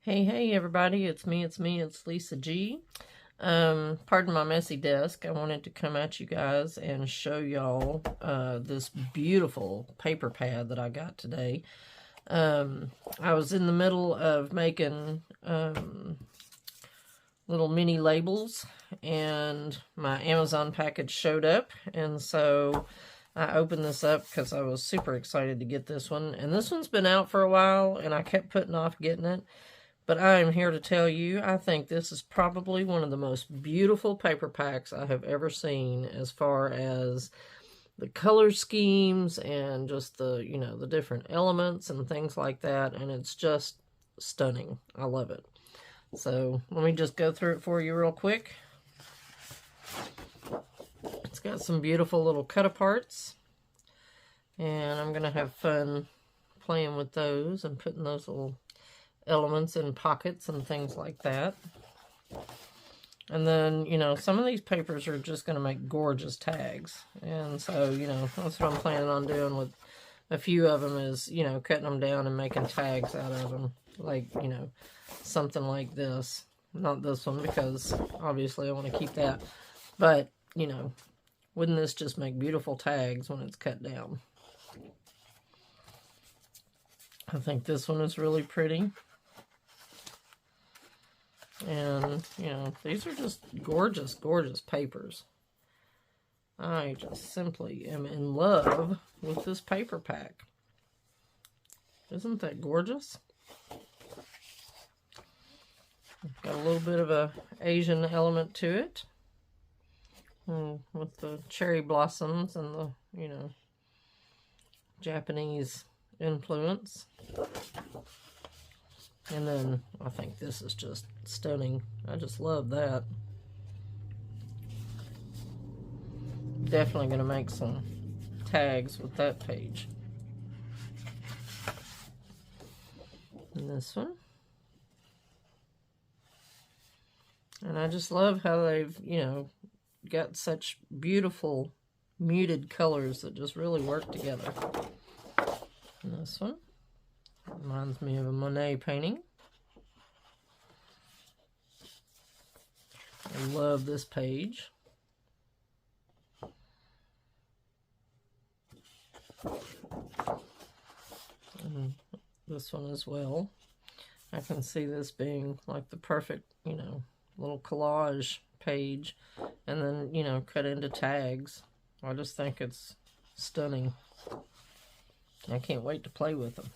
Hey everybody, it's me, it's Lisa G. Pardon my messy desk. I wanted to come at you guys and show y'all this beautiful paper pad that I got today. I was in the middle of making little mini labels, and my Amazon package showed up, and so I opened this up because I was super excited to get this one. And this one's been out for a while, and I kept putting off getting it. But I am here to tell you, I think this is probably one of the most beautiful paper packs I have ever seen, as far as the color schemes and just the, the different elements and things like that. And it's just stunning. I love it. So let me just go through it for you real quick. It's got some beautiful little cut aparts, and I'm going to have fun playing with those and putting those little elements in pockets and things like that. And then, some of these papers are just going to make gorgeous tags. And so, that's what I'm planning on doing with a few of them is, cutting them down and making tags out of them. Like, something like this. Not this one, because obviously I want to keep that. But, wouldn't this just make beautiful tags when it's cut down? I think this one is really pretty. And, these are just gorgeous, gorgeous papers. I just simply am in love with this paper pack. Isn't that gorgeous? Got a little bit of a Asian element to it. With the cherry blossoms and the, Japanese influence. And then I think this is just stunning. I just love that. Definitely going to make some tags with that page. And this one. And I just love how they've, got such beautiful muted colors that just really work together. And this one reminds me of a Monet painting. I love this page. And this one as well. I can see this being like the perfect, little collage page, and then, cut into tags. I just think it's stunning. I can't wait to play with them.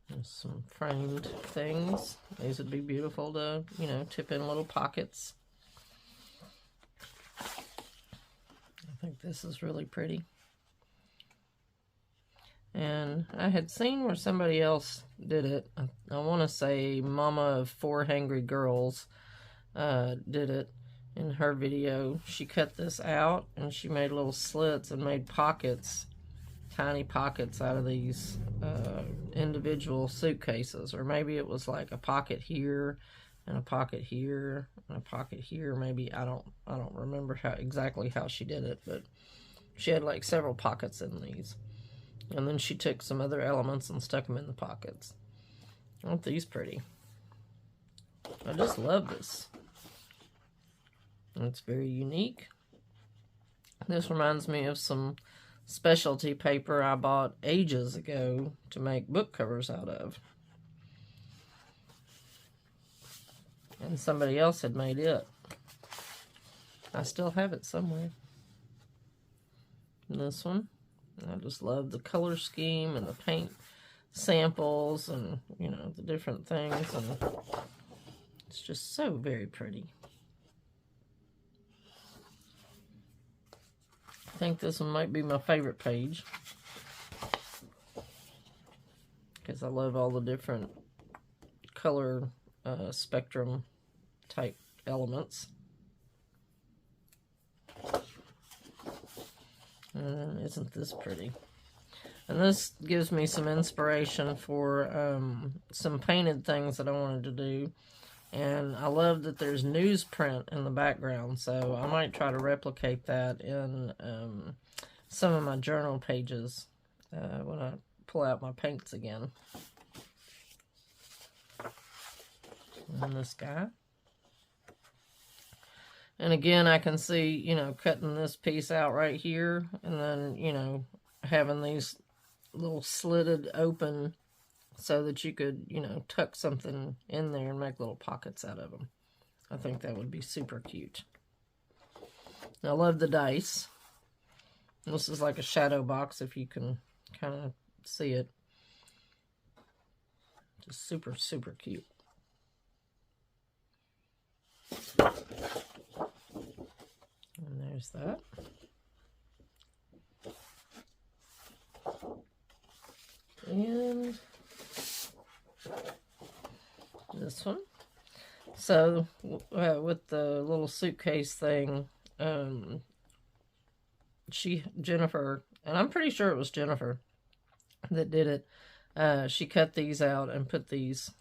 There's some framed things. These would be beautiful to, tip in little pockets. I think this is really pretty. And I had seen where somebody else did it. I want to say Mama of 4 Hangry Girls did it in her video. She cut this out and she made little slits and made pockets, tiny pockets out of these individual suitcases. Or maybe it was like a pocket here and a pocket here and a pocket here. Maybe I don't remember exactly how she did it, but she had like several pockets in these. And then she took some other elements and stuck them in the pockets. Aren't these pretty? I just love this. It's very unique. This reminds me of some specialty paper I bought ages ago to make book covers out of. And somebody else had made it. I still have it somewhere. And this one. I just love the color scheme and the paint samples and, the different things. And it's just so very pretty. I think this one might be my favorite page, because I love all the different color spectrum type elements. Isn't this pretty? And this gives me some inspiration for some painted things that I wanted to do. And I love that there's newsprint in the background, so I might try to replicate that in some of my journal pages when I pull out my paints again. And this guy. And again, I can see, you know, cutting this piece out right here, and then, you know, having these little slitted open so that you could, you know, tuck something in there and make little pockets out of them. I think that would be super cute. I love the dice. This is like a shadow box, if you can kind of see it. Just super, super cute. And there's that. And this one. So, with the little suitcase thing, Jennifer, and I'm pretty sure it was Jennifer that did it, she cut these out and put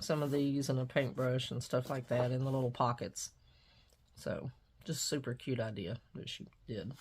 some of these in a paintbrush and stuff like that in the little pockets. So, just super cute idea that she did.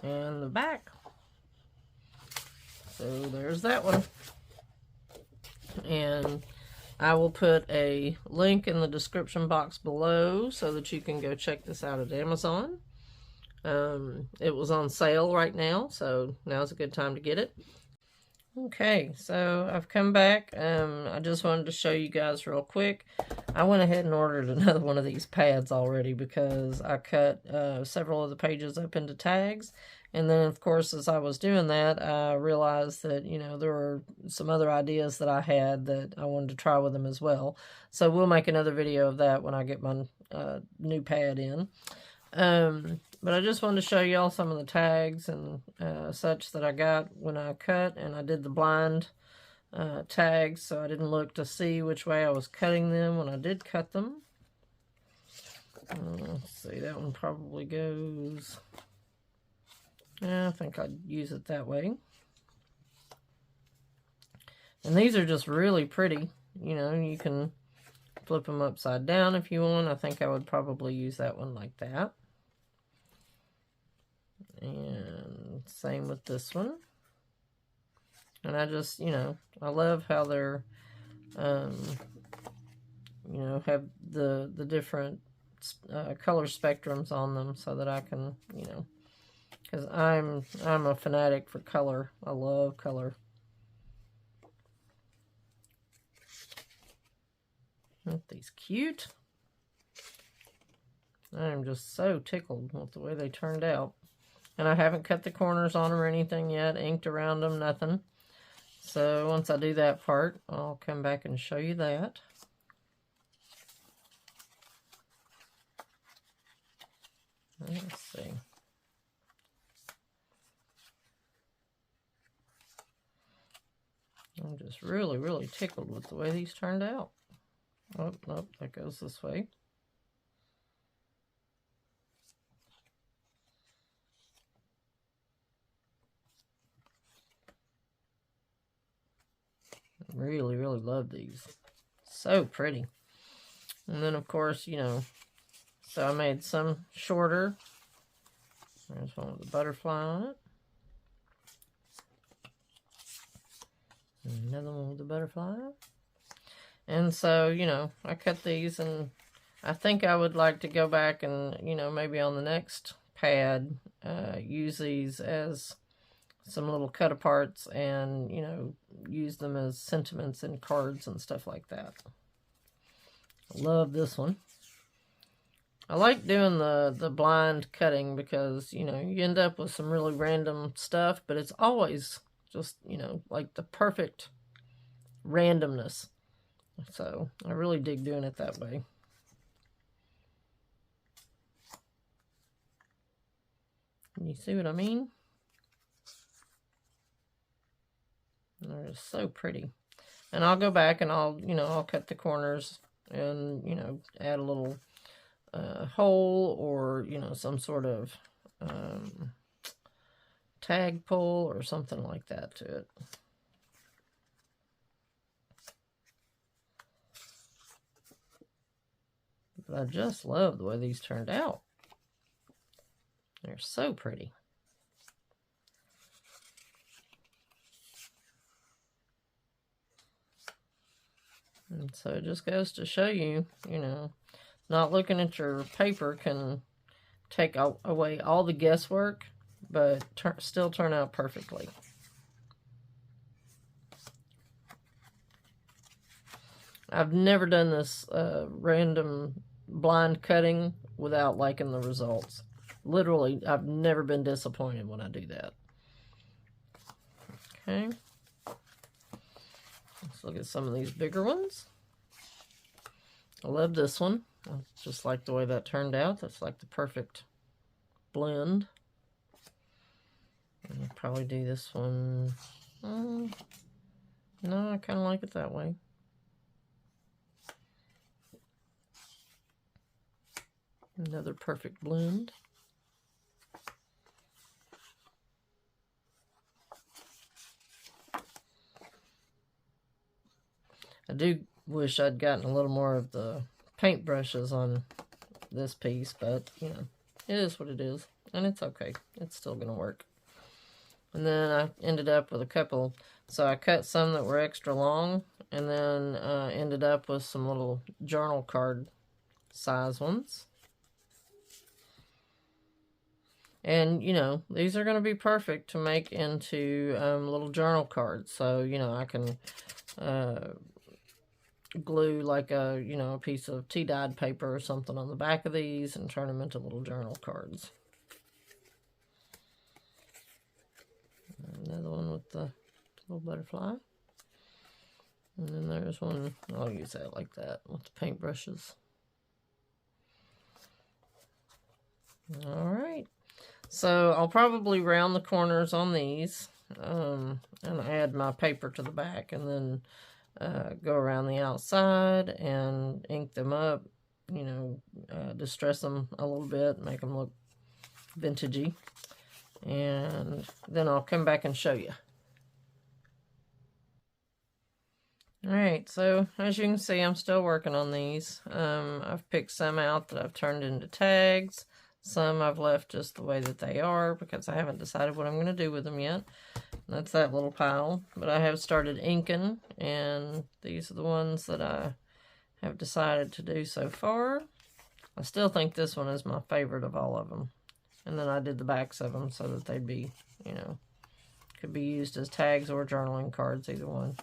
And the back. So, there's that one. And I will put a link in the description box below so that you can go check this out at Amazon. It was on sale right now, so now's a good time to get it. Okay, so I've come back. I just wanted to show you guys real quick. I went ahead and ordered another one of these pads already because I cut several of the pages up into tags. And then, of course, as I was doing that, I realized that, you know, there were some other ideas that I had that I wanted to try with them as well. So we'll make another video of that when I get my new pad in. But I just wanted to show y'all some of the tags and such that I got when I cut, and I did the blind tags, so I didn't look to see which way I was cutting them when I did cut them. Let's see, that one probably goes, yeah, I think I'd use it that way. And these are just really pretty. You know, you can flip them upside down if you want. I think I would probably use that one like that. And same with this one. And I just, you know, I love how they're, you know, have the different color spectrums on them so that I can, you know, because I'm a fanatic for color. I love color. Aren't these cute? I'm just so tickled with the way they turned out. And I haven't cut the corners on them or anything yet, inked around them, nothing. So once I do that part, I'll come back and show you that. Let's see. I'm just really, really tickled with the way these turned out. Oh, nope, that goes this way. Really, really love these. So pretty. And then, of course, you know, so I made some shorter. There's one with a butterfly on it. And another one with a butterfly. And so, you know, I cut these, and I think I would like to go back and, you know, maybe on the next pad, use these as some little cut aparts and, you know, use them as sentiments in cards and stuff like that. Love this one. I like doing the blind cutting because, you know, you end up with some really random stuff, but it's always just, you know, like the perfect randomness. So I really dig doing it that way. You see what I mean? They're just so pretty. And I'll go back and I'll, you know, I'll cut the corners and, you know, add a little hole or, you know, some sort of tag pull or something like that to it. But I just love the way these turned out. They're so pretty. And so it just goes to show you, you know, not looking at your paper can take away all the guesswork, but still turn out perfectly. I've never done this random blind cutting without liking the results. Literally, I've never been disappointed when I do that. Okay. Let's look at some of these bigger ones. I love this one. I just like the way that turned out. That's like the perfect blend. I'll probably do this one. No, I kind of like it that way. Another perfect blend. I do wish I'd gotten a little more of the paint brushes on this piece, but, you know, it is what it is, and it's okay. It's still going to work. And then I ended up with a couple, so I cut some that were extra long, and then ended up with some little journal card size ones. And, you know, these are going to be perfect to make into little journal cards. So, you know, I can glue like a, you know, a piece of tea-dyed paper or something on the back of these and turn them into little journal cards. Another one with the little butterfly. And then there's one, I'll use that like that with the paintbrushes. Alright. So I'll probably round the corners on these and add my paper to the back, and then go around the outside and ink them up, you know, distress them a little bit, make them look vintagey, and then I'll come back and show you. Alright, so as you can see, I'm still working on these. I've picked some out that I've turned into tags. Some I've left just the way that they are because I haven't decided what I'm going to do with them yet. That's that little pile. But I have started inking, and these are the ones that I have decided to do so far. I still think this one is my favorite of all of them. And then I did the backs of them so that they'd be, you know, could be used as tags or journaling cards, either one.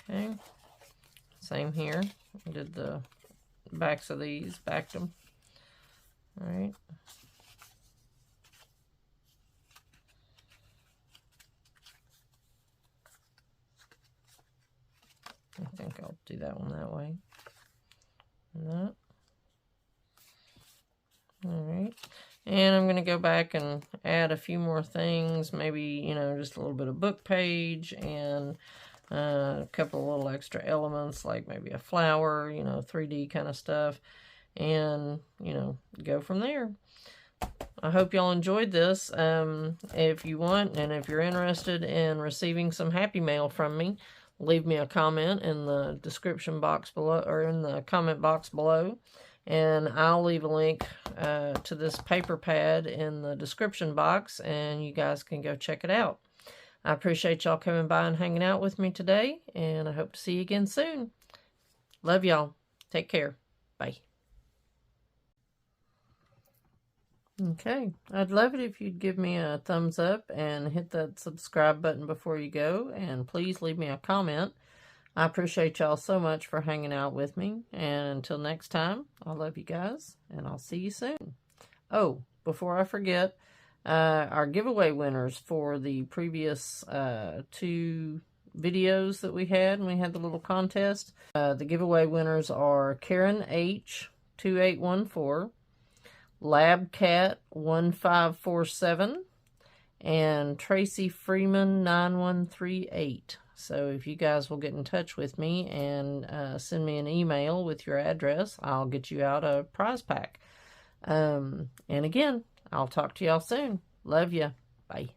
Okay. Same here. I did the backs of these, backed them. All right. I think I'll do that one that way. And that. All right. And I'm going to go back and add a few more things. Maybe, you know, just a little bit of book page and a couple of little extra elements, like maybe a flower, you know, 3D kind of stuff. And, you know, go from there. I hope y'all enjoyed this. If you want, and if you're interested in receiving some happy mail from me, leave me a comment in the description box below, or in the comment box below, and I'll leave a link to this paper pad in the description box, and you guys can go check it out. I appreciate y'all coming by and hanging out with me today, and I hope to see you again soon. Love y'all. Take care. Bye. Okay, I'd love it if you'd give me a thumbs up and hit that subscribe button before you go, and please leave me a comment. I appreciate y'all so much for hanging out with me, and until next time, I love you guys, and I'll see you soon. Oh, before I forget, our giveaway winners for the previous 2 videos that we had, and we had the little contest. The giveaway winners are Karen H. 2814, Labcat 1547, and Tracy Freeman 9138. So if you guys will get in touch with me and send me an email with your address, I'll get you out a prize pack. And again, I'll talk to y'all soon. Love ya. Bye.